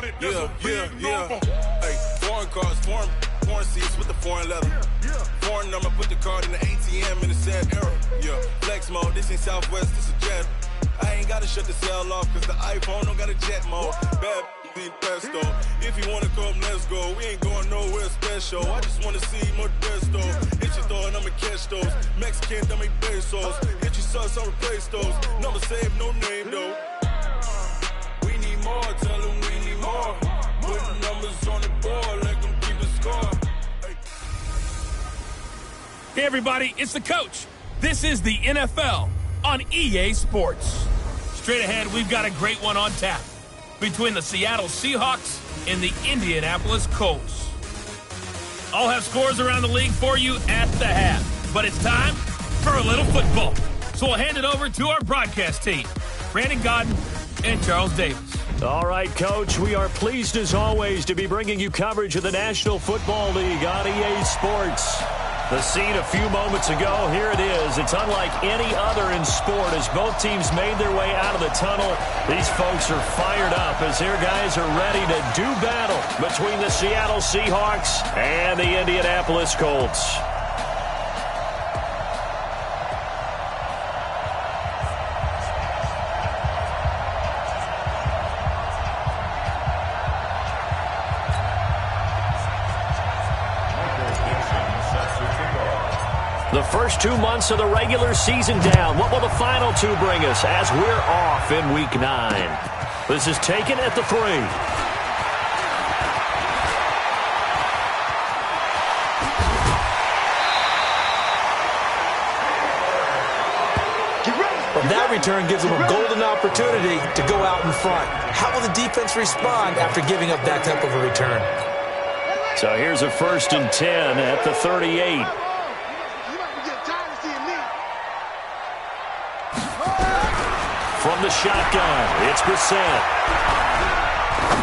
Hey, foreign cars, foreign seats with the foreign leather. Foreign number, put the card in the ATM in the sad era. Yeah, flex mode, this ain't Southwest, this a jet. I ain't gotta shut the cell off, cause the iPhone don't got a jet mode. Bad in pesto. If you wanna come, let's go. We ain't going nowhere special. I just wanna see Modesto. Hit your throw and I'ma catch those. Mexican, that make pesos. Hit your sus, I'll replace those. Number save, no name though. We need more, tell them we need more. Putting numbers on the board, let them keep the score. Hey everybody, it's the coach. This is the NFL on EA Sports. Straight ahead, we've got a great one on tap between the Seattle Seahawks and the Indianapolis Colts. I'll have scores around the league for you at the half, but it's time for a little football. So we'll hand it over to our broadcast team, Brandon Godden and Charles Davis. All right, Coach, we are pleased as always to be bringing you coverage of the National Football League on EA Sports. The scene a few moments ago, here it is. It's unlike any other in sport as both teams made their way out of the tunnel. These folks are fired up as their guys are ready to do battle between the Seattle Seahawks and the Indianapolis Colts. The first 2 months of the regular season down. What will the final two bring us as we're off in Week 9? This is taken at the 3. Well, that return gives them a golden opportunity to go out in front. How will the defense respond after giving up that type of a return? So here's a 1st and 10 at the 38. From the shotgun, it's Brissett.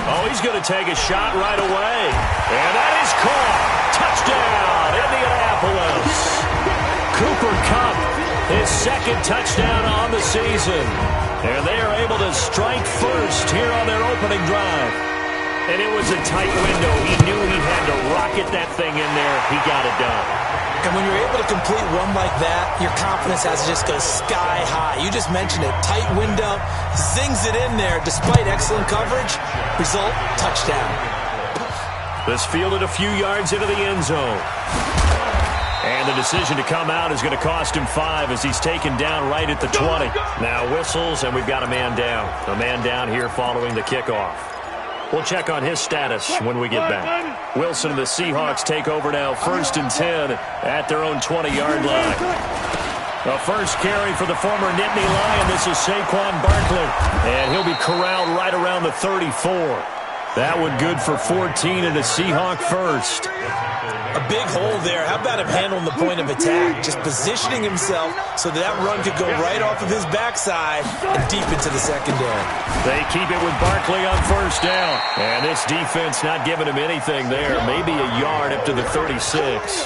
Oh, he's going to take a shot right away. And that is caught. Touchdown, Indianapolis. Cooper Kupp, his second touchdown on the season. And they are able to strike first here on their opening drive. And it was a tight window. He knew he had to rocket that thing in there. He got it done. And when you're able to complete one like that, your confidence has to just go sky high. You just mentioned it. Tight window, zings it in there despite excellent coverage. Result, touchdown. This fielded a few yards into the end zone. And the decision to come out is going to cost him 5 as he's taken down right at the 20. Now whistles, and we've got a man down. A man down here following the kickoff. We'll check on his status when we get back. Wilson and the Seahawks take over now, 1st and 10 at their own 20-yard line. A first carry for the former Nittany Lion. This is Saquon Barkley, and he'll be corralled right around the 34. That one good for 14 and a Seahawk first. A big hole there. How about him handling the point of attack? Just positioning himself so that run could go right off of his backside and deep into the secondary. They keep it with Barkley on 1st down. And this defense not giving him anything there. Maybe a yard up to the 36.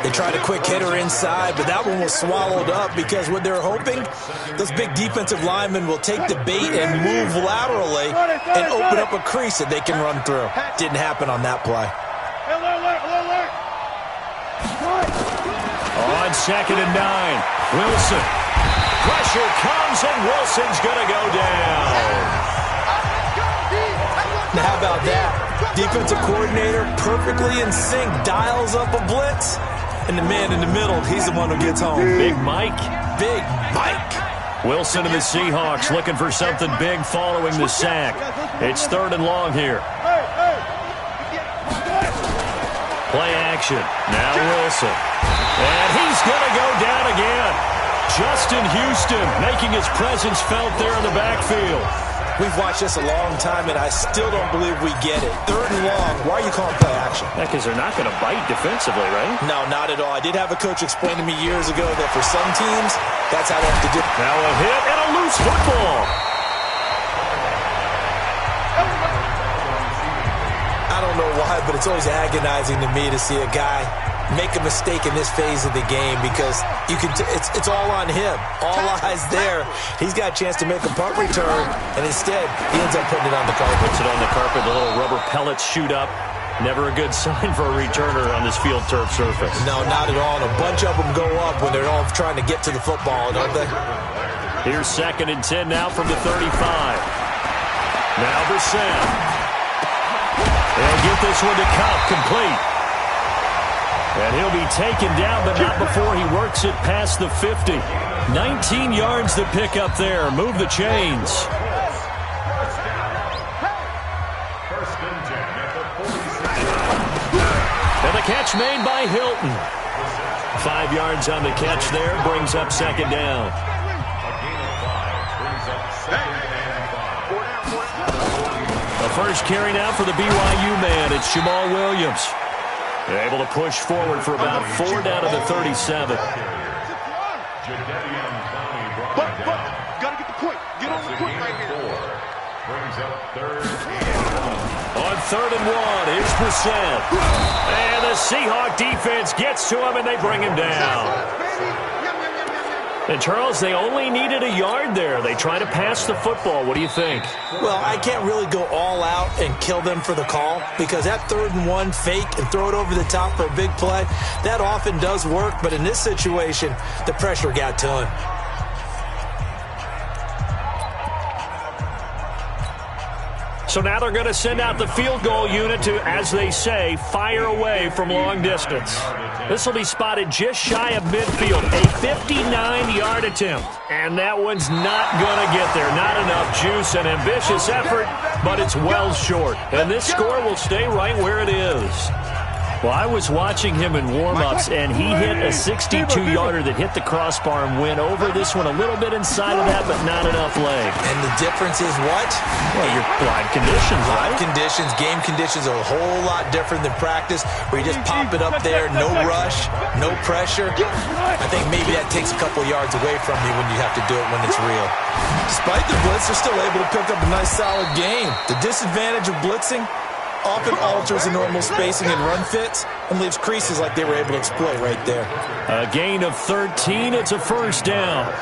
They tried a quick hitter inside, but that one was swallowed up because what they're hoping, those big defensive linemen will take the bait and move laterally and open up a crease that they can run through. Didn't happen on that play. On 2nd and 9, Wilson. Pressure comes, and Wilson's going to go down. Now, how about that? Defensive coordinator perfectly in sync, dials up a blitz, and the man in the middle, he's the one who gets home. Big Mike. Big Mike. Wilson and the Seahawks looking for something big following the sack. It's 3rd and long here. Play action. Now Wilson. And he's going to go down again. Justin Houston making his presence felt there in the backfield. We've watched this a long time, and I still don't believe we get it. 3rd and long. Why are you calling play action? Because they're not going to bite defensively, right? No, not at all. I did have a coach explain to me years ago that for some teams, that's how they have to do it. Now a hit and a loose football. I don't know why, but it's always agonizing to me to see a guy make a mistake in this phase of the game because it's all on him. All eyes there. He's got a chance to make a punt return, and instead he ends up putting it on the carpet. Puts it on the carpet. The little rubber pellets shoot up. Never a good sign for a returner on this field turf surface. No, not at all. And a bunch of them go up when they're all trying to get to the football, don't they? Here's 2nd and 10 now from the 35. Now Brissett. They'll get this one to Cup, complete. And he'll be taken down, but not before he works it past the 50. 19 yards to pick up there. Move the chains. And the catch made by Hilton. 5 yards on the catch there, brings up 2nd down. The first carry now for the BYU man. It's Jamal Williams. They're able to push forward for about 4 down to the 37. Gotta get the point. Get on the point right here. Brings up 3rd. On 3rd and 1, here's Brissett. And the Seahawk defense gets to him, and they bring him down. And, Charles, they only needed a yard there. They try to pass the football. What do you think? Well, I can't really go all out and kill them for the call because that 3rd and 1 fake and throw it over the top for a big play, that often does work. But in this situation, the pressure got to him. So now they're going to send out the field goal unit to, as they say, fire away from long distance. This will be spotted just shy of midfield, a 59-yard attempt. And that one's not going to get there. Not enough juice, an ambitious effort, but it's well short. And this score will stay right where it is. Well, I was watching him in warm-ups, and he hit a 62-yarder that hit the crossbar and went over this one a little bit inside of that, but not enough leg. And the difference is what? Well, your live conditions, right? Live conditions, game conditions are a whole lot different than practice, where you just pop it up there, no rush, no pressure. I think maybe that takes a couple yards away from you when you have to do it when it's real. Despite the blitz, they're still able to pick up a nice, solid game. The disadvantage of blitzing often alters the normal spacing and run fits and leaves creases like they were able to exploit right there. A gain of 13. It's a 1st down.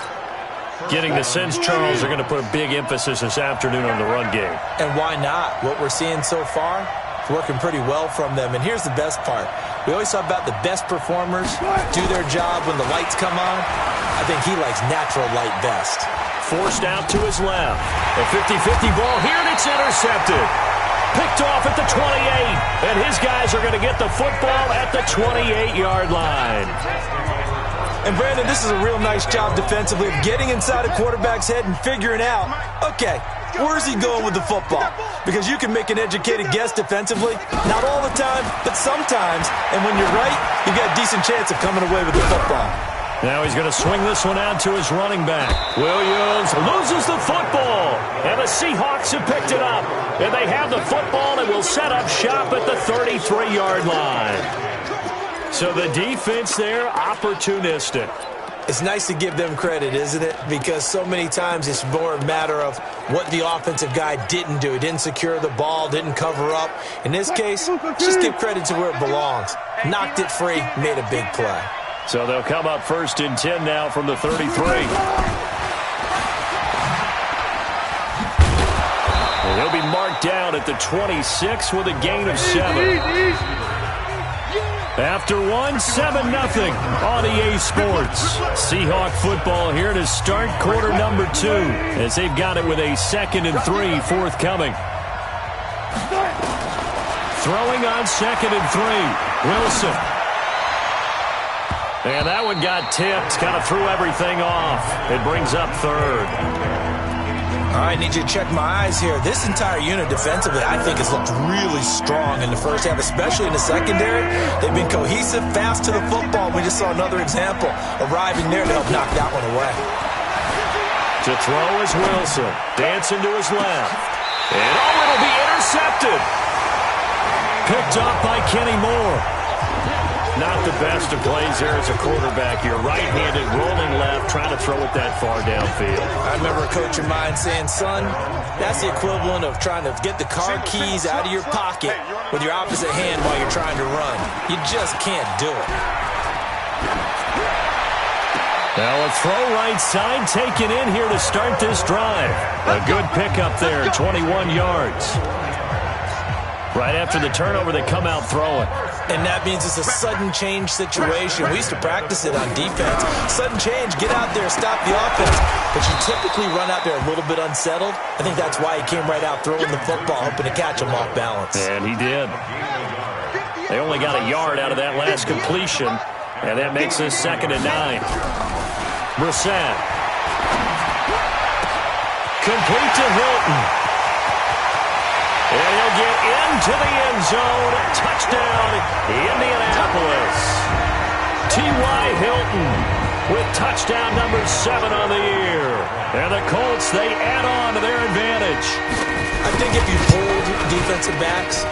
Getting the sense, Charles, they're going to put a big emphasis this afternoon on the run game. And why not? What we're seeing so far is working pretty well from them. And here's the best part. We always talk about the best performers do their job when the lights come on. I think he likes natural light best. Forced out to his left. A 50-50 ball here, and it's intercepted. Picked off at the 28, and his guys are going to get the football at the 28-yard line. And, Brandon, this is a real nice job defensively of getting inside a quarterback's head and figuring out, okay, where's he going with the football? Because you can make an educated guess defensively, not all the time, but sometimes. And when you're right, you've got a decent chance of coming away with the football. Now he's going to swing this one out to his running back. Williams loses the football. And the Seahawks have picked it up. And they have the football and will set up shop at the 33-yard line. So the defense there, opportunistic. It's nice to give them credit, isn't it? Because so many times it's more a matter of what the offensive guy didn't do. He didn't secure the ball, didn't cover up. In this case, just give credit to where it belongs. Knocked it free, made a big play. So they'll come up 1st and 10 now from the 33. And he'll be marked down at the 26 with a gain of 7. After 7-0 on EA Sports. Seahawk football here to start quarter number 2 as they've got it with a 2nd and 3 forthcoming. Throwing on 2nd and 3. Wilson. And that one got tipped, kind of threw everything off. It brings up 3rd. All right, I need you to check my eyes here. This entire unit defensively, I think, has looked really strong in the first half, especially in the secondary. They've been cohesive, fast to the football. We just saw another example arriving there to help knock that one away. To throw is Wilson. Dancing to his left. And it'll be intercepted. Picked up by Kenny Moore. Not the best of plays there as a quarterback. You're right-handed, rolling left, trying to throw it that far downfield. I remember a coach of mine saying, son, that's the equivalent of trying to get the car keys out of your pocket with your opposite hand while you're trying to run. You just can't do it. Now a throw right side taken in here to start this drive. A good pickup there, 21 yards. Right after the turnover, they come out throwing. And that means it's a sudden change situation. We used to practice it on defense. Sudden change, get out there, stop the offense. But you typically run out there a little bit unsettled. I think that's why he came right out throwing the football, hoping to catch him off balance. And he did. They only got a yard out of that last completion, and that makes this 2nd and 9. Brissett. Complete to Hilton. And he'll get into the end zone. Touchdown, Indianapolis. T.Y. Hilton with touchdown number 7 on the year. And the Colts, they add on to their advantage. I think if you pulled defensive backs,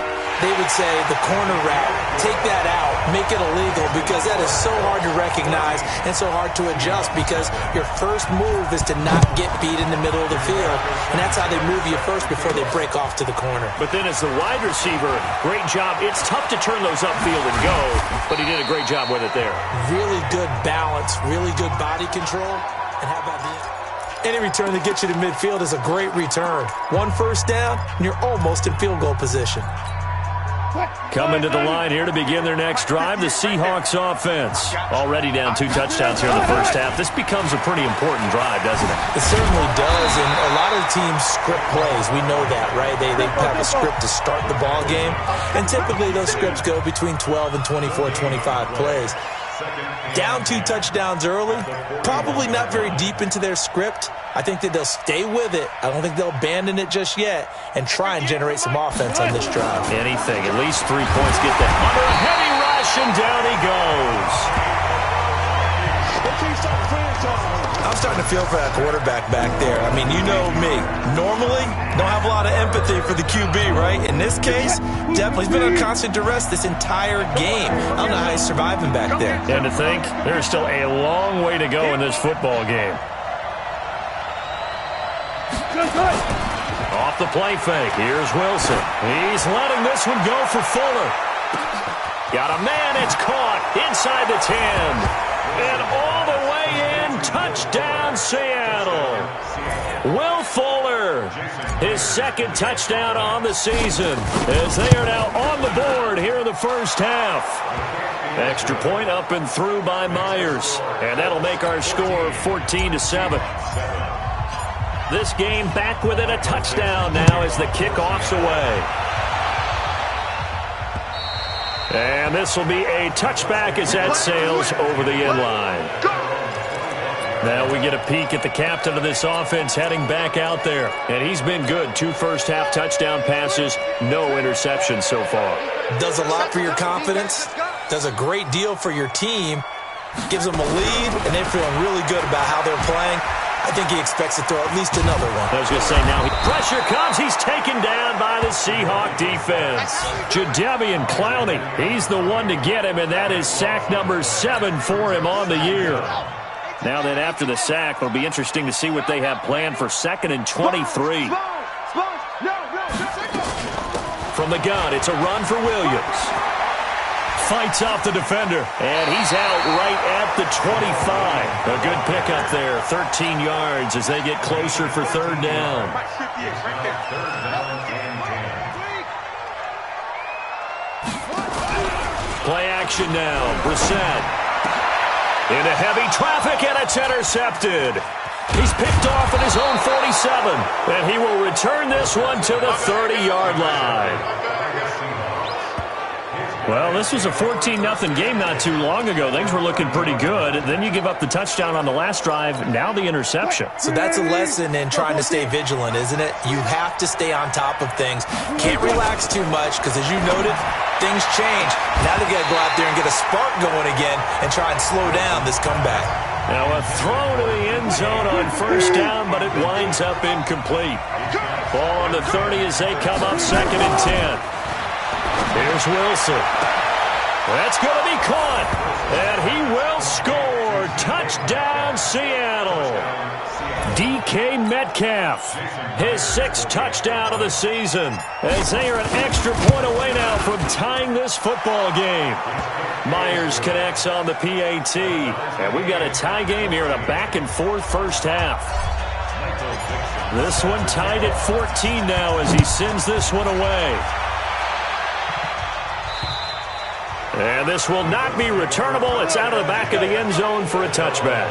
they would say the corner route, take that out, make it illegal, because that is so hard to recognize and so hard to adjust, because your first move is to not get beat in the middle of the field, and that's how they move you first before they break off to the corner. But then as the wide receiver, great job. It's tough to turn those upfield and go, but he did a great job with it there. Really good balance, really good body control, and how about any return that gets you to midfield is a great return. 1 first down, and you're almost in field goal position. Coming to the line here to begin their next drive, the Seahawks offense. Already down 2 touchdowns here in the first half. This becomes a pretty important drive, doesn't it? It certainly does, and a lot of teams script plays. We know that, right? They have a script to start the ball game, and typically those scripts go between 12 and 24, 25 plays. Down 2 touchdowns early, probably not very deep into their script. I think that they'll stay with it. I don't think they'll abandon it just yet and try and generate some offense on this drive. Anything, at least 3 points, get that under a heavy rush, and down he goes. I'm starting to feel for that quarterback back there. I mean, you know me. Normally, don't have a lot of empathy for the QB, right? In this case, definitely. He's been under constant duress this entire game. I don't know how he's surviving back there. And to think, there's still a long way to go in this football game. Off the play fake, here's Wilson. He's letting this one go for Fuller. Got a man, it's caught inside the 10. And all the way in, touchdown Seattle. Will Fuller, his 2nd touchdown on the season, as they are now on the board here in the first half. Extra point up and through by Myers, and that'll make our score 14-7. This game back within a touchdown now as the kickoff's away. And this will be a touchback as that sails over the end line. Now we get a peek at the captain of this offense heading back out there. And he's been good. 2 first-half touchdown passes, no interceptions so far. Does a lot for your confidence, does a great deal for your team, gives them a lead, and they're feeling really good about how they're playing. I think he expects to throw at least another one. I was going to say now, pressure comes. He's taken down by the Seahawk defense. Jadeveon Clowney, he's the one to get him, and that is sack number 7 for him on the year. Now then, after the sack, it'll be interesting to see what they have planned for 2nd and 23. From the gun, it's a run for Williams. Fights off the defender, and he's out right at the 25. A good pickup there, 13 yards as they get closer for 3rd down. Play action now, Brissett. Into heavy traffic, and it's intercepted. He's picked off at his own 47, and he will return this one to the 30-yard line. Well, this was a 14-0 game not too long ago. Things were looking pretty good. Then you give up the touchdown on the last drive, now the interception. So that's a lesson in trying to stay vigilant, isn't it? You have to stay on top of things. Can't relax too much because, as you noted, things change. Now they got to go out there and get a spark going again and try and slow down this comeback. Now a throw to the end zone on 1st down, but it winds up incomplete. Ball on the 30 as they come up 2nd and 10. Here's Wilson. That's going to be caught, and he will score. Touchdown, Seattle. DK Metcalf, his 6th touchdown of the season, as they are an extra point away now from tying this football game. Myers connects on the PAT, and we've got a tie game here in a back-and-forth first half. This one tied at 14 now as he sends this one away. And this will not be returnable. It's out of the back of the end zone for a touchback.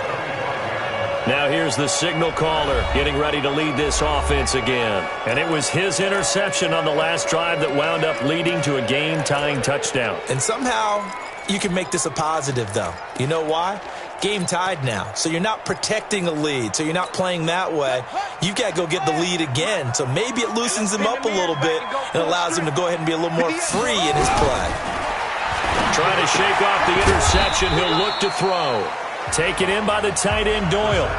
Now here's the signal caller getting ready to lead this offense again. And it was his interception on the last drive that wound up leading to a game-tying touchdown. And somehow you can make this a positive, though. You know why? Game tied now, so you're not protecting a lead, so you're not playing that way. You've got to go get the lead again, so maybe it loosens him up a little bit and allows him to go ahead and be a little more free in his play. Trying to shake off the interception, he'll look to throw. Taken in by the tight end, Doyle.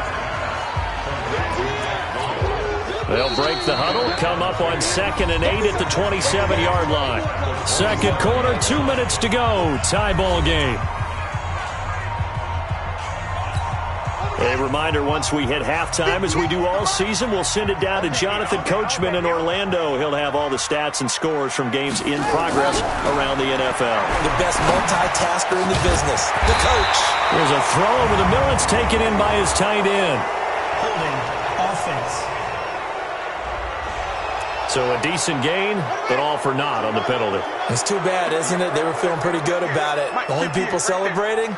They'll break the huddle, come up on 2nd and 8 at the 27-yard line. Second quarter, 2 minutes to go. Tie ball game. A reminder, once we hit halftime, as we do all season, we'll send it down to Jonathan Coachman in Orlando. He'll have all the stats and scores from games in progress around the NFL. The best multitasker in the business, the coach. There's a throw over the middle. It's taken in by his tight end. Holding offense. So a decent gain, but all for naught on the penalty. It's too bad, isn't it? They were feeling pretty good about it. The only people celebrating,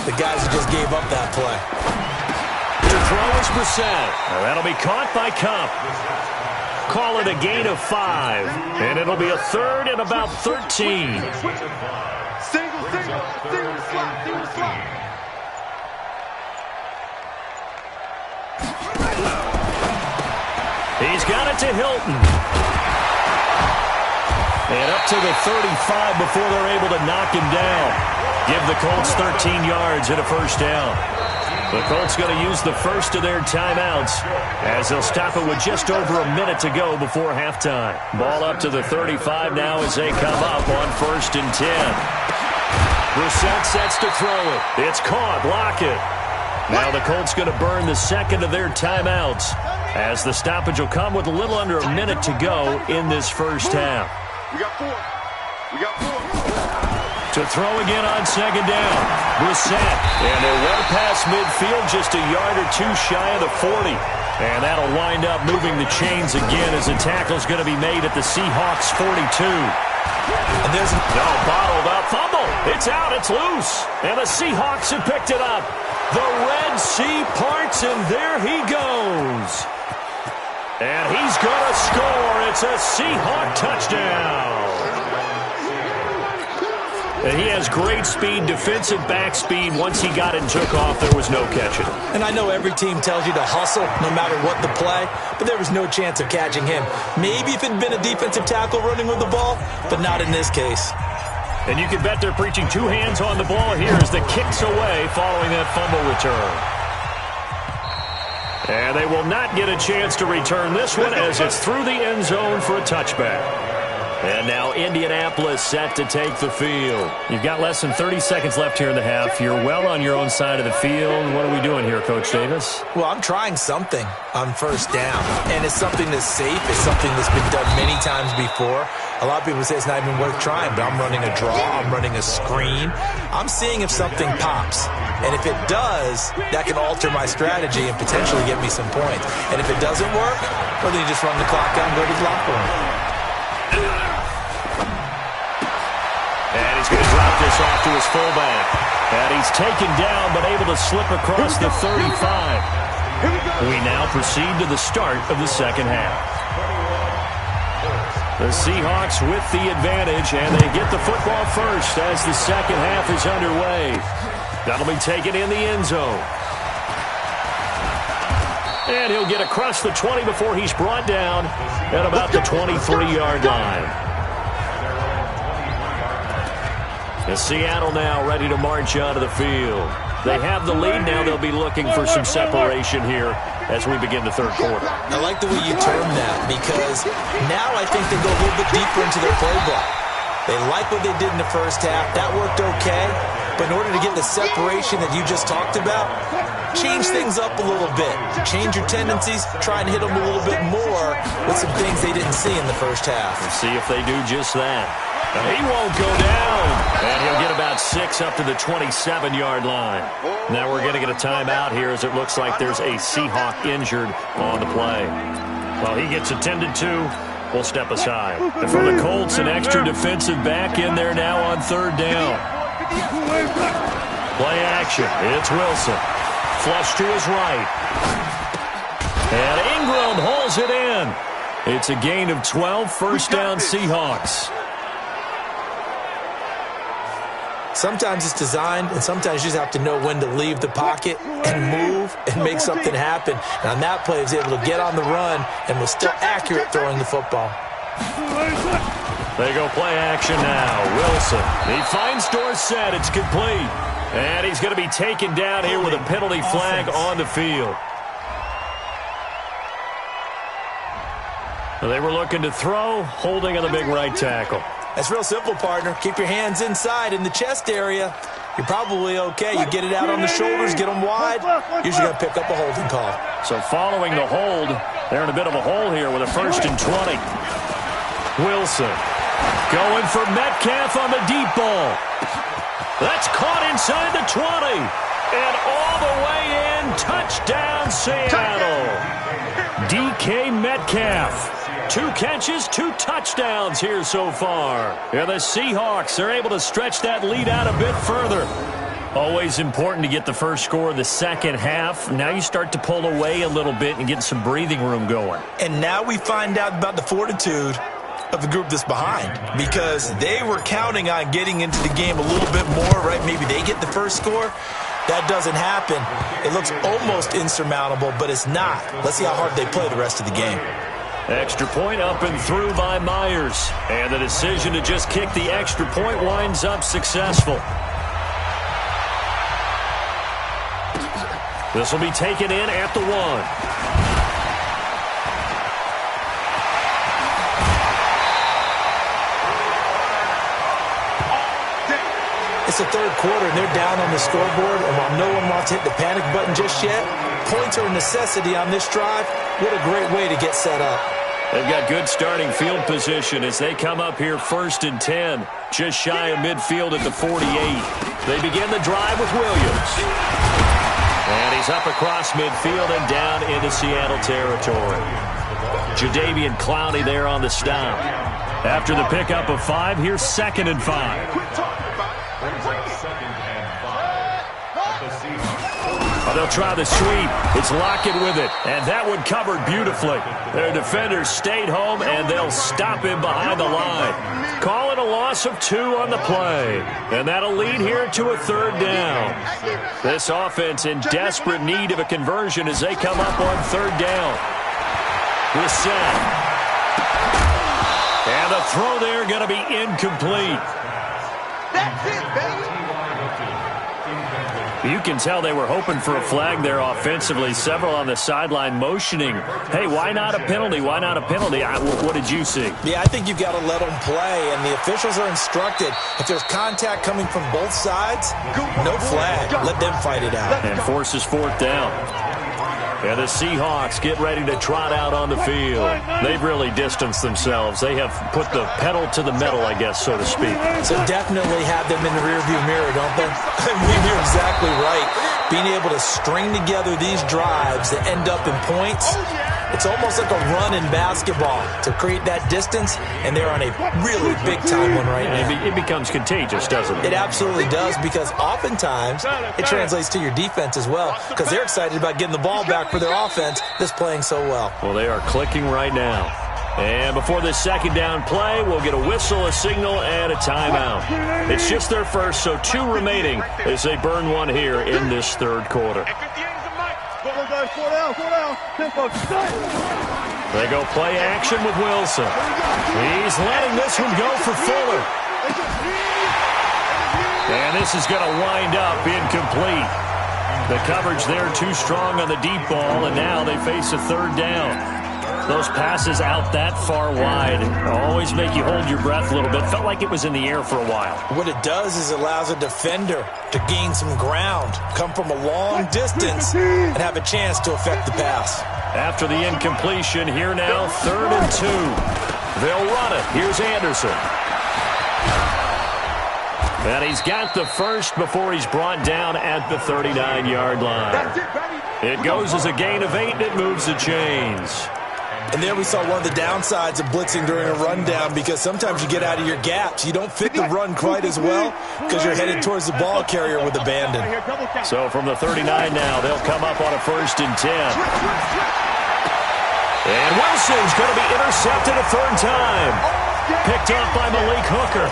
the guys who just gave up that play. To throw is Brissett. That'll be caught by Cup. Call it a gain of 5. And it'll be a 3rd and about 13. Single slot. He's got it to Hilton. And up to the 35 before they're able to knock him down. Give the Colts 13 yards and a first down. The Colts going to use the first of their timeouts as they'll stop it with just over a minute to go before halftime. Ball up to the 35 now as they come up on 1st and 10. Brissett sets to throw it. It's caught. Block it. Now the Colts going to burn the second of their timeouts as the stoppage will come with a little under a minute to go in this first half. We got 4. To throw again on 2nd down. Brissett. And they're well past midfield, just a yard or 2 shy of the 40. And that'll wind up moving the chains again as the tackle's going to be made at the Seahawks 42. And there's no bottled up fumble. It's out. It's loose. And the Seahawks have picked it up. The Red Sea parts, and there he goes. And he's going to score. It's a Seahawk touchdown. And he has great speed, defensive back speed. Once he got it and took off, there was no catching. And I know every team tells you to hustle no matter what the play, but there was no chance of catching him. Maybe if it had been a defensive tackle running with the ball, but not in this case. And you can bet they're preaching 2 hands on the ball here as the kick's away following that fumble return. And they will not get a chance to return this one as it's through the end zone for a touchback. And now Indianapolis set to take the field. You've got less than 30 seconds left here in the half. You're well on your own side of the field. What are we doing here, Coach Davis? Well, I'm trying something on 1st down. And it's something that's safe. It's something that's been done many times before. A lot of people say it's not even worth trying, but I'm running a draw. I'm running a screen. I'm seeing if something pops. And if it does, that can alter my strategy and potentially get me some points. And if it doesn't work, well, then you just run the clock out and go to the locker room. And he's going to drop this off to his fullback. And he's taken down but able to slip across the 35. We now proceed to the start of the second half. The Seahawks with the advantage, and they get the football first as the second half is underway. That'll be taken in the end zone. And he'll get across the 20 before he's brought down at about the 23-yard line. And Seattle now ready to march onto the field. They have the lead now. They'll be looking for some separation here as we begin the third quarter. I like the way you term that because now I think they go a little bit deeper into their playbook. They like what they did in the first half. That worked okay. But in order to get the separation that you just talked about, change things up a little bit. Change your tendencies. Try and hit them a little bit more with some things they didn't see in the first half. We'll see if they do just that. He won't go down. And he'll get about 6 up to the 27-yard line. Now we're going to get a timeout here as it looks like there's a Seahawk injured on the play. Well, he gets attended to. We'll step aside. And for the Colts, an extra defensive back in there now on third down. Play action. It's Wilson. Flush to his right. And Ingram hauls it in. It's a gain of 12, first down Seahawks. Sometimes it's designed, and sometimes you just have to know when to leave the pocket and move and make something happen. And on that play, he was able to get on the run and was still accurate throwing the football. They go play action now. Wilson. He finds Dorsett. It's complete. And he's going to be taken down here with a penalty flag on the field. They were looking to throw, holding on the big right tackle. That's real simple, partner. Keep your hands inside in the chest area. You're probably okay. You get it out on the shoulders, get them wide. Usually going to pick up a holding call. So following the hold, they're in a bit of a hole here with a 1st and 20. Wilson going for Metcalf on the deep ball. That's caught inside the 20. And all the way in, touchdown Seattle. DK Metcalf. 2 catches, 2 touchdowns here so far. Yeah, the Seahawks are able to stretch that lead out a bit further. Always important to get the first score of the second half. Now you start to pull away a little bit and get some breathing room going. And now we find out about the fortitude of the group that's behind, because they were counting on getting into the game a little bit more, right? Maybe they get the first score. That doesn't happen. It looks almost insurmountable, but it's not. Let's see how hard they play the rest of the game. Extra point up and through by Myers. And the decision to just kick the extra point winds up successful. This will be taken in at the 1. It's the third quarter, and they're down on the scoreboard, and while no one wants to hit the panic button just yet, points are a necessity on this drive. What a great way to get set up. They've got good starting field position as they come up here 1st and 10, just shy of midfield at the 48. They begin the drive with Williams. And he's up across midfield and down into Seattle territory. Jadeveon Clowney there on the stop. After the pickup of 5, here's 2nd and 5. They'll try the sweep. It's Lockett with it, and that one covered beautifully. Their defenders stayed home, and they'll stop him behind the line. Call it a loss of 2 on the play, and that'll lead here to a 3rd down. This offense in desperate need of a conversion as they come up on 3rd down. Reset. And the throw there going to be incomplete. That's it, baby. You can tell they were hoping for a flag there offensively. Several on the sideline motioning, hey, why not a penalty? Why not a penalty? What did you see? Yeah, I think you've got to let them play, and the officials are instructed. If there's contact coming from both sides, no flag. Let them fight it out. And forces 4th down. And the Seahawks get ready to trot out on the field. They've really distanced themselves. They have put the pedal to the metal, I guess, so to speak. So definitely have them in the rearview mirror, don't they? I mean, you're exactly right. Being able to string together these drives that end up in points, it's almost like a run in basketball to create that distance, and they're on a really big-time one right now. It becomes contagious, doesn't it? It absolutely does, because oftentimes it translates to your defense as well, because they're excited about getting the ball back for their offense that's playing so well. Well, they are clicking right now. And before this 2nd down play, we'll get a whistle, a signal, and a timeout. It's just their first, so 2 remaining as they burn one here in this 3rd quarter. They go play action with Wilson. He's letting this one go for Fuller. And this is going to wind up incomplete. The coverage there too strong on the deep ball, and now they face a 3rd down. Those passes out that far wide always make you hold your breath a little bit. Felt like it was in the air for a while. What it does is it allows a defender to gain some ground, come from a long distance, and have a chance to affect the pass. After the incompletion, here now, 3rd and 2. They'll run it. Here's Anderson. And he's got the first before he's brought down at the 39-yard line. It goes as a gain of 8, and it moves the chains. And there we saw one of the downsides of blitzing during a rundown, because sometimes you get out of your gaps. You don't fit the run quite as well because you're headed towards the ball carrier with abandon. So from the 39 now, they'll come up on a 1st and 10. And Wilson's going to be intercepted a 3rd time. Picked off by Malik Hooker.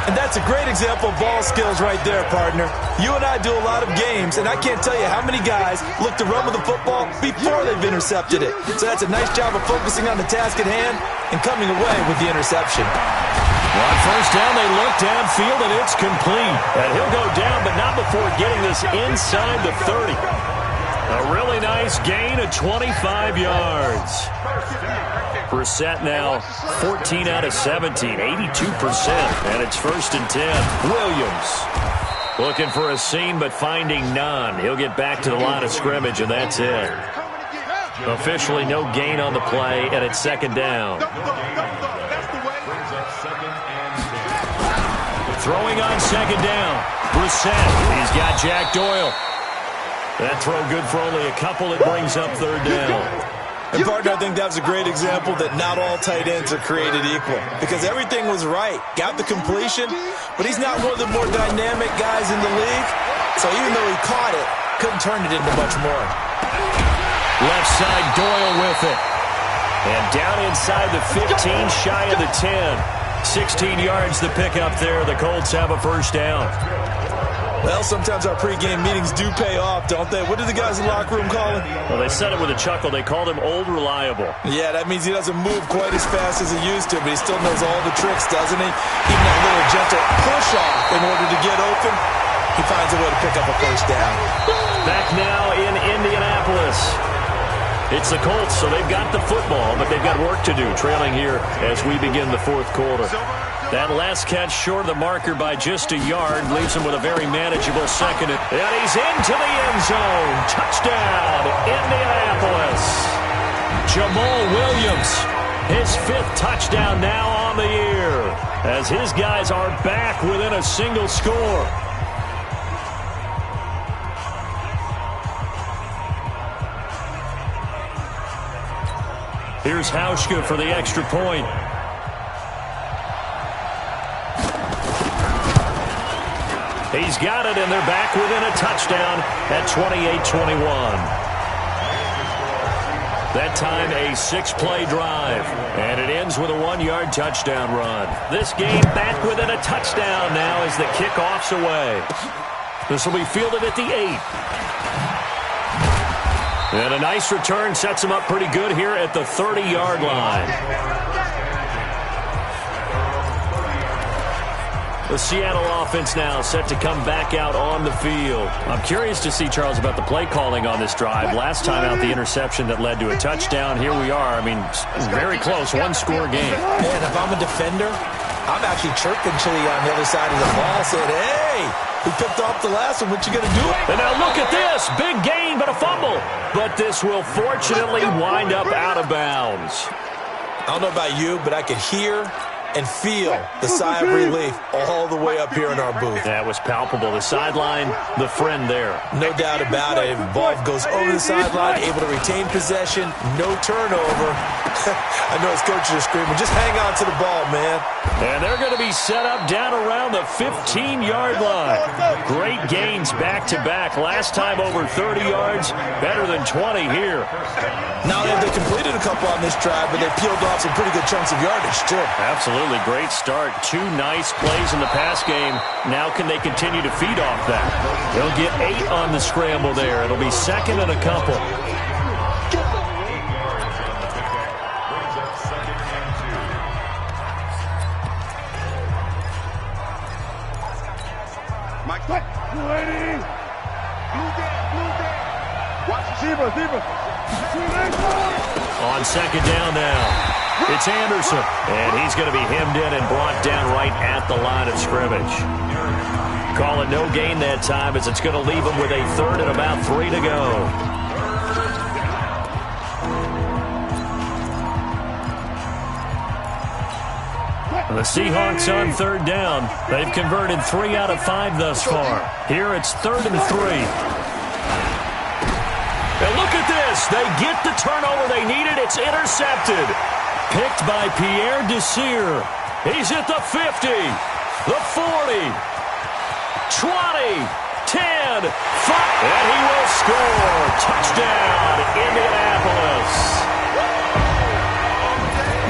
And that's a great example of ball skills right there, partner. You and I do a lot of games, and I can't tell you how many guys look to run with the football before they've intercepted it. So that's a nice job of focusing on the task at hand and coming away with the interception. On 1st down, they look downfield, and it's complete. And he'll go down, but not before getting this inside the 30. A really nice gain of 25 yards. Brissett now 14 out of 17, 82%, and it's 1st and 10. Williams looking for a seam, but finding none. He'll get back to the line of scrimmage, and that's it. Officially no gain on the play, and it's 2nd down. Throwing on 2nd down. Brissett, he's got Jack Doyle. That throw good for only a couple. It brings up 3rd down. And, partner, I think that was a great example that not all tight ends are created equal, because everything was right. Got the completion, but he's not one of the more dynamic guys in the league. So even though he caught it, couldn't turn it into much more. Left side, Doyle with it. And down inside the 15, shy of the 10. 16 yards to pick up there. The Colts have a 1st down. Well, sometimes our pregame meetings do pay off, don't they? What do the guys in the locker room call him? Well, they said it with a chuckle. They called him Old Reliable. Yeah, that means he doesn't move quite as fast as he used to, but he still knows all the tricks, doesn't he? Even that little gentle push-off in order to get open, he finds a way to pick up a 1st down. Back now in Indianapolis. It's the Colts, so they've got the football, but they've got work to do, trailing here as we begin the 4th quarter. That last catch short of the marker by just a yard leaves him with a very manageable 2nd. And he's into the end zone. Touchdown, Indianapolis. Jamal Williams, his 5th touchdown now on the year, as his guys are back within a single score. Here's Hauschka for the extra point. He's got it, and they're back within a touchdown at 28-21. That time a 6-play drive, and it ends with a 1-yard touchdown run. This game back within a touchdown now as the kickoff's away. This will be fielded at the 8. And a nice return sets him up pretty good here at the 30-yard line. The Seattle offense now set to come back out on the field. I'm curious to see, Charles, about the play calling on this drive. Last time out, the interception that led to a touchdown. Here we are. I mean, very close, 1-score game. Man, if I'm a defender, I'm actually chirping Chili on the other side of the ball, saying, hey, we picked off the last one. What you going to do? And now look at this. Big gain, but a fumble. But this will fortunately wind up out of bounds. I don't know about you, but I could hear and feel the sigh of relief all the way up here in our booth. That was palpable. The sideline, the friend there. No doubt about it. Ball goes over the sideline, able to retain possession, no turnover. I know his coaches are screaming, just hang on to the ball, man. And they're going to be set up down around the 15-yard line. Great gains back-to-back. Last time over 30 yards, better than 20 here. Not only have they completed a couple on this drive, but they peeled off some pretty good chunks of yardage, too. Absolutely. Great start. 2 nice plays in the pass game. Now can they continue to feed off that? They'll get 8 on the scramble there. It'll be 2nd and a couple. Mike, lady. Blue there. Watch the zebra. On second down now. It's Anderson, and he's going to be hemmed in and brought down right at the line of scrimmage. Call it no gain that time as it's going to leave him with a third and about 3 to go. The Seahawks on third down. They've converted 3 out of 5 thus far. Here it's 3rd and 3. And look at this. They get the turnover they needed. It's intercepted. Picked by Pierre Desir. He's at the 50, the 40, 20, 10, 5, and he will score. Touchdown, Indianapolis.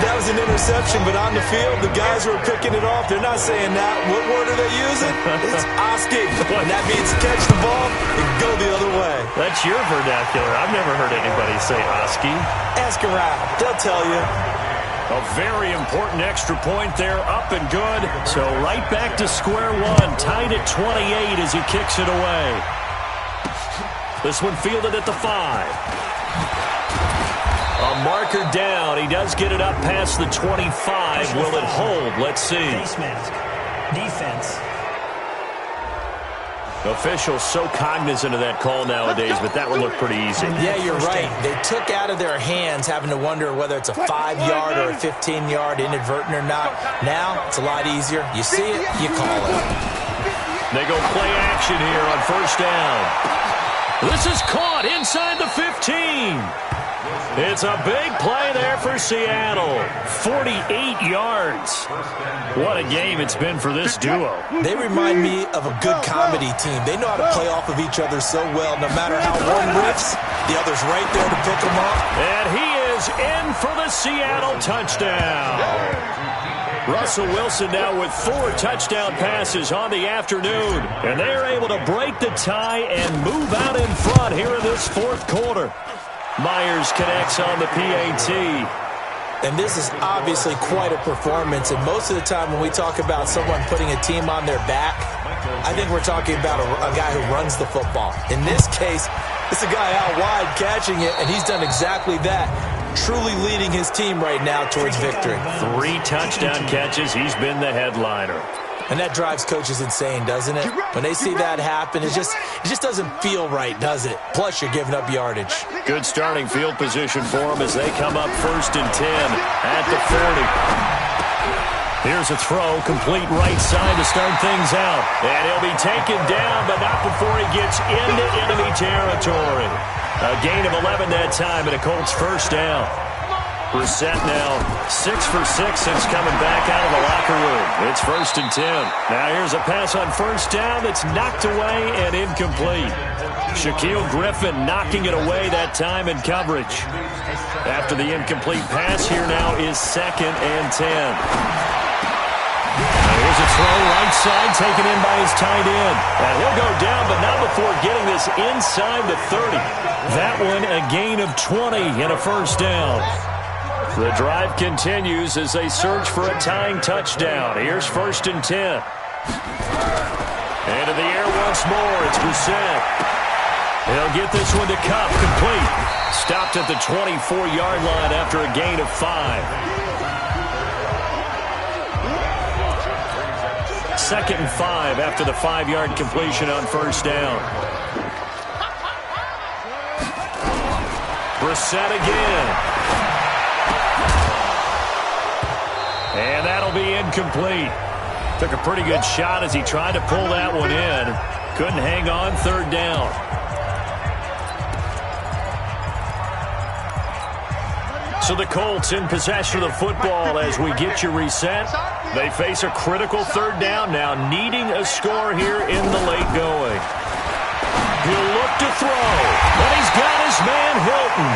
That was an interception, but on the field, the guys who are picking it off, they're not saying that. What word are they using? It's asking. And that means catch the ball and go the other way. That's your vernacular. I've never heard anybody say Oski. Ask around. They'll tell you. A very important extra point there, up and good. So right back to square one, tied at 28 as he kicks it away. This one fielded at the 5. A marker down. He does get it up past the 25. Will it hold? Let's see. Face mask. Defense. Officials so cognizant of that call nowadays, but that one looked pretty easy. Yeah, you're right. They took out of their hands having to wonder whether it's a 5-yard or a 15-yard inadvertent or not. Now, it's a lot easier. You see it, you call it. They go play action here on first down. This is caught inside the 15. It's a big play there for Seattle. 48 yards. What a game it's been for this duo. They remind me of a good comedy team. They know how to play off of each other so well. No matter how one riffs, the other's right there to pick them up. And he is in for the Seattle touchdown. Russell Wilson now with 4 touchdown passes on the afternoon. And they are able to break the tie and move out in front here in this fourth quarter. Myers connects on the PAT. And this is obviously quite a performance. And most of the time when we talk about someone putting a team on their back, I think we're talking about a guy who runs the football. In this case, it's a guy out wide catching it, and he's done exactly that. Truly leading his team right now towards victory. 3 touchdown catches. He's been the headliner. And that drives coaches insane, doesn't it? When they see that happen, it just doesn't feel right, does it? Plus, you're giving up yardage. Good starting field position for them as they come up 1st and 10 at the 40. Here's a throw, complete right side to start things out. And he'll be taken down, but not before he gets into enemy territory. A gain of 11 that time, and a Colts first down. Brissett now 6 for 6 since coming back out of the locker room. It's 1st and 10. Now here's a pass on first down that's knocked away and incomplete. Shaquille Griffin knocking it away that time in coverage. After the incomplete pass, here now is 2nd and 10. Now here's a throw right side taken in by his tight end. And he'll go down, but not before getting this inside the 30. That one a gain of 20 and a first down. The drive continues as they search for a tying touchdown. Here's 1st and 10. Into the air once more. It's Brissett. He'll get this one to Cup, complete. Stopped at the 24-yard line after a gain of 5. 2nd and 5 after the 5-yard completion on first down. Brissett again. And that'll be incomplete. Took a pretty good shot as he tried to pull that one in. Couldn't hang on, 3rd down. So the Colts in possession of the football as we get you reset. They face a critical 3rd down now, needing a score here in the late going. He'll look to throw, but he's got his man Hilton.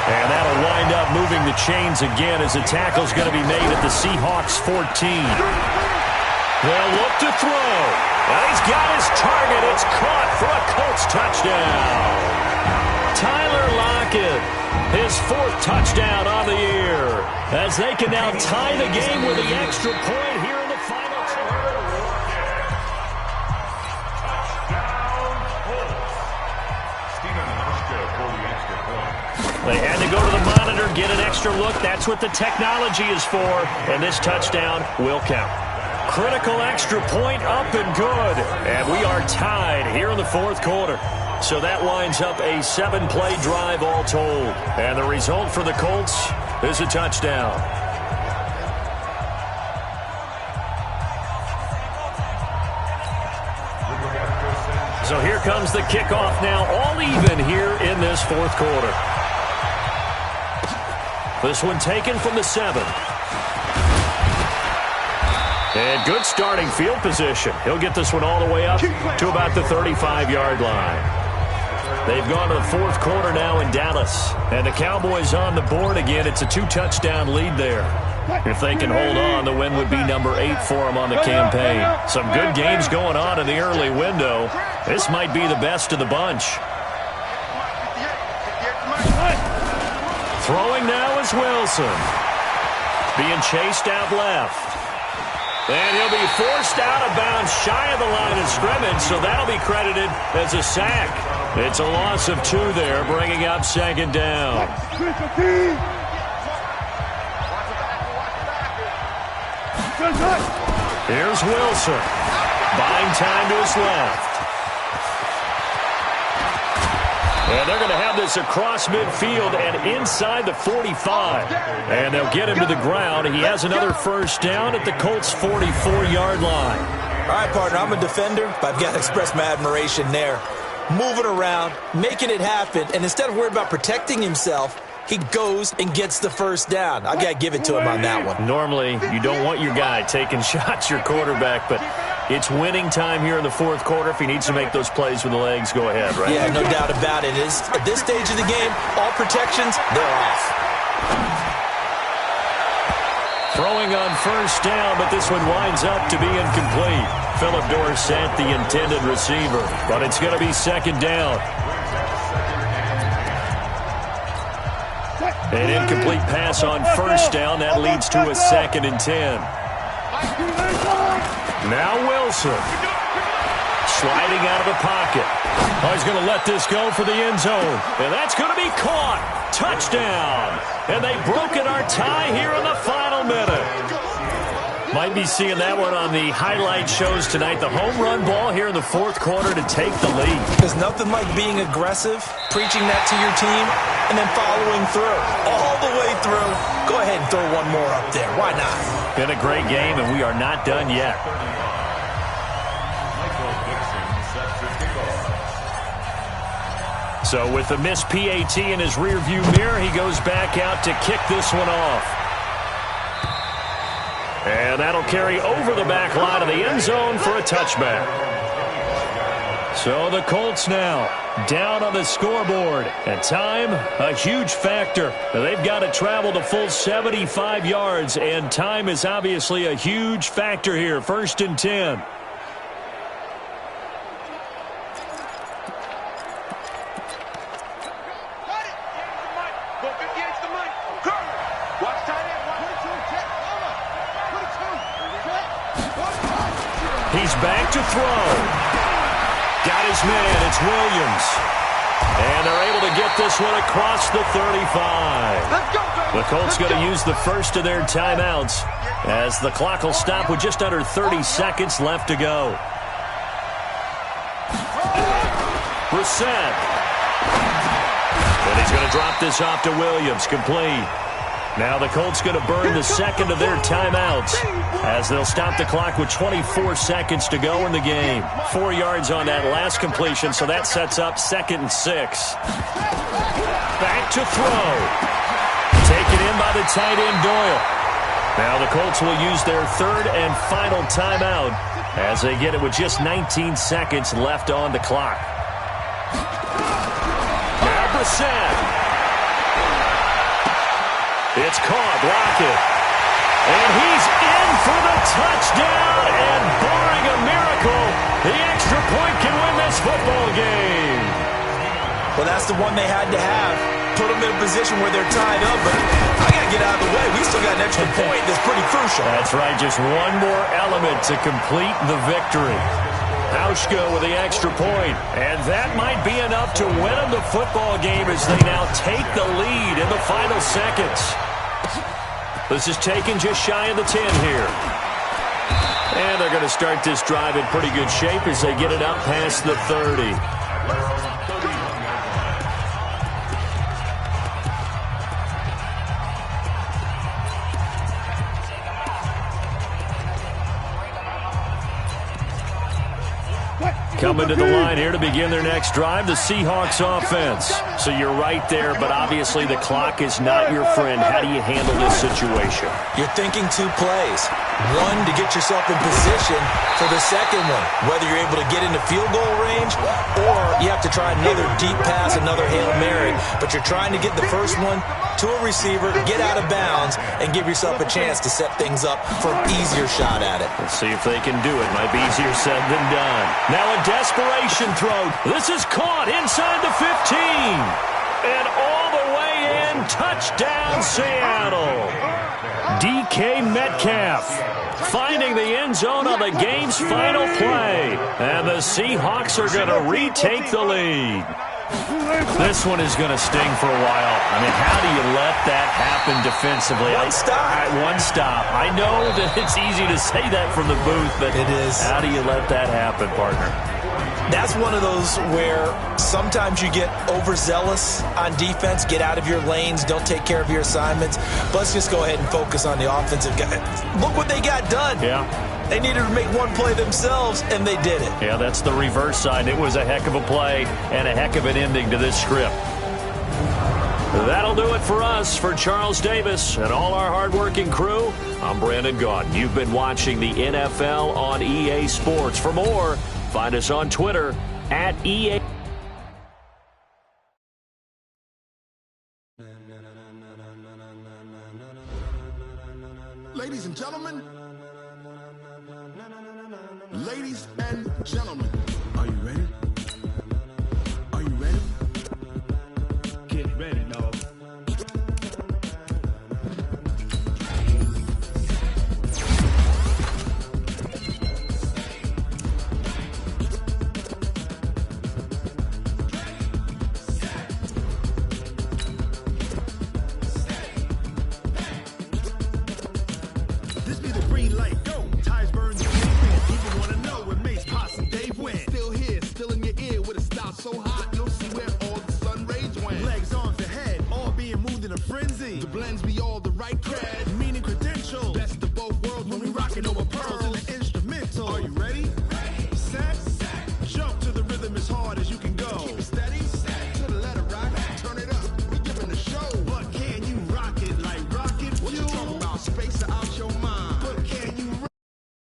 And that'll wind up moving the chains again as the tackle's going to be made at the Seahawks 14. They'll look to throw. And he's got his target. It's caught for a Colts touchdown. Tyler Lockett, his 4th touchdown on the year. As they can now tie the game with the extra point here in the final. Stephen Huska for the extra point. They had to go to the monitor get an extra look. That's what the technology is for, and this touchdown will count. Critical extra point up and good, and we are tied here in the fourth quarter. So that winds up a 7-play drive all told, and the result for the Colts is a touchdown. So here comes the kickoff now, all even here in this fourth quarter. This one taken from the 7. And good starting field position. He'll get this one all the way up to about the 35-yard line. They've gone to the fourth quarter now in Dallas. And the Cowboys on the board again. It's a 2-touchdown lead there. If they can hold on, the win would be number 8 for them on the campaign. Some good games going on in the early window. This might be the best of the bunch. Throwing now is Wilson. Being chased out left. And he'll be forced out of bounds shy of the line of scrimmage, so that'll be credited as a sack. It's a loss of 2 there, bringing up second down. Here's Wilson. Buying time to his left. And they're going to have this across midfield and inside the 45. And they'll get him to the ground. He has another first down at the Colts' 44-yard line. All right, partner, I'm a defender, but I've got to express my admiration there. Moving around, making it happen, and instead of worrying about protecting himself, he goes and gets the first down. I've got to give it to him on that one. Normally, you don't want your guy taking shots, your quarterback, but it's winning time here in the fourth quarter. If he needs to make those plays with the legs, go ahead, right? Yeah, no doubt about it. At this stage of the game, all protections, they're off. Throwing on first down, but this one winds up to be incomplete. Philip Dorsett, the intended receiver, but it's going to be second down. An incomplete pass on first down. That leads to a 2nd and 10. Now Wilson. Sliding out of the pocket. Oh, he's going to let this go for the end zone. And that's going to be caught. Touchdown. And they've broken our tie here in the final minute. Might be seeing that one on the highlight shows tonight. The home run ball here in the fourth quarter to take the lead. There's nothing like being aggressive, preaching that to your team, and then following through. All the way through. Go ahead and throw one more up there. Why not? Been a great game, and we are not done yet. So with the missed PAT in his rearview mirror, he goes back out to kick this one off. And that'll carry over the back line of the end zone for a touchback. So the Colts now down on the scoreboard. And time, a huge factor. They've got to travel the full 75 yards, and time is obviously a huge factor here. 1st and 10. He's back to throw. Got his man. It's Williams. And they're able to get this one across the 35. The Colts going to use the first of their timeouts as the clock will stop with just under 30 seconds left to go. Brissett. And he's going to drop this off to Williams. Complete. Now the Colts going to burn the second of their timeouts as they'll stop the clock with 24 seconds to go in the game. 4 yards on that last completion, so that sets up 2nd and 6. Back to throw. Taken in by the tight end Doyle. Now the Colts will use their 3rd and final timeout as they get it with just 19 seconds left on the clock. Now Brissett. It's caught, blocked. And he's in for the touchdown. And barring a miracle, the extra point can win this football game. Well, that's the one they had to have. Put them in a position where they're tied up, but I got to get out of the way. We still got an extra point that's pretty crucial. That's right, just one more element to complete the victory. Hauschka with the extra point. And that might be enough to win them the football game as they now take the lead in the final seconds. This is taken just shy of the 10 here. And they're going to start this drive in pretty good shape as they get it up past the 30. Coming to the line here to begin their next drive, the Seahawks offense. So you're right there, but obviously the clock is not your friend. How do you handle this situation? You're thinking 2 plays. One, to get yourself in position for the second one, whether you're able to get into field goal range or you have to try another deep pass, another Hail Mary. But you're trying to get the first one to a receiver, get out of bounds, and give yourself a chance to set things up for an easier shot at it. Let's see if they can do it. Might be easier said than done. Now a desperation throw. This is caught inside the 15. And all the way in, touchdown Seattle. DK Metcalf finding the end zone on the game's final play. And the Seahawks are going to retake the lead. This one is going to sting for a while. I mean, how do you let that happen defensively? One stop. I know that it's easy to say that from the booth, but it is. How do you let that happen, partner? That's one of those where sometimes you get overzealous on defense, get out of your lanes, don't take care of your assignments. But let's just go ahead and focus on the offensive guy. Look what they got done. Yeah. They needed to make one play themselves, and they did it. Yeah, that's the reverse side. It was a heck of a play and a heck of an ending to this script. That'll do it for us. For Charles Davis and all our hardworking crew, I'm Brandon Gaudin. You've been watching the NFL on EA Sports. For more, find us on Twitter @EA. Ladies and gentlemen. Ladies and gentlemen. Are you ready? Are you ready? Get ready, dog. This be the green light. Go. Tires burn. People want to know what makes Possum Dave win. Still here, still in your ear with a stop so high.